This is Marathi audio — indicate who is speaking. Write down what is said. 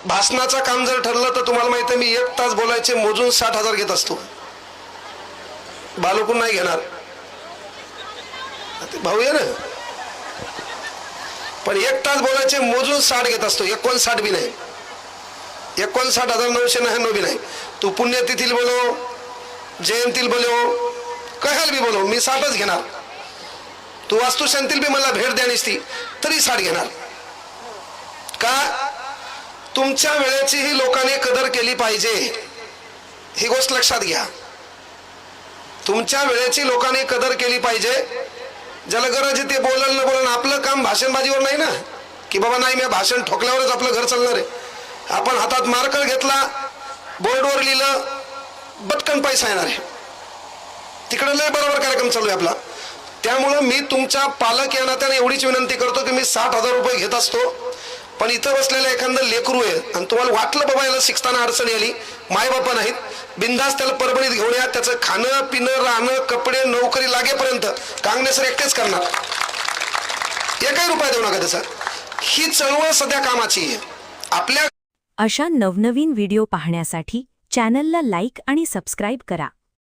Speaker 1: भाषणाचं काम जर ठरलं तर तुम्हाला माहिती आहे मी 1 तास बोलायचे मोजून 60,000 घेत असतो. बालकून नाही घेणार, ते भाऊ आहे ना. पण 1 तास बोलायचे मोजून 60 घेत असतो. 59 बी नाही, 59,999 बी नाही. तू पुण्यतिथीला बोलो, जयंतीला बोलो, कशाला बी बोलो, मी 60च घेणार. तू वास्तुशांतील बी मला भेट द्या नसती तरी 60 घेणार. का? तुमच्या वेळेची ही लोकांनी कदर केली पाहिजे, ही गोष्ट लक्षात घ्या. तुमच्या वेळेची लोकांनी कदर केली पाहिजे. ज्याला गरज आहे ते बोलल न बोलल. आपलं काम भाषणबाजीवर नाही ना, की बाबा नाही मी भाषण ठोकल्यावरच आपलं घर चालणार आहे. आपण हातात मार्कर घेतला, बोर्डवर लिहिलं, बटकन पैसा येणार आहे. तिकडे लय बरोबर कार्यक्रम चालू आहे आपला. त्यामुळं मी तुमच्या पालक या नात्याने एवढीच विनंती करतो की मी 60,000 रुपये घेत असतो. पण इथं बसलेलं एखादं लेकरू आहे आणि तुम्हाला वाटलं बाबा याला शिकताना अडचणी आली, मायबापा नाहीत, बिंदास त्याला परभणीत घेऊन या. त्याचं खाणं पिणं राहणं कपडे नोकरी लागेपर्यंत कांगणे सर एकटेच करणार. 1 रुपया देऊ नका त्याचा. ही चळवळ सध्या कामाची आहे आपल्या.
Speaker 2: अशा नवनवीन व्हिडिओ पाहण्यासाठी चॅनलला लाईक आणि सबस्क्राईब करा.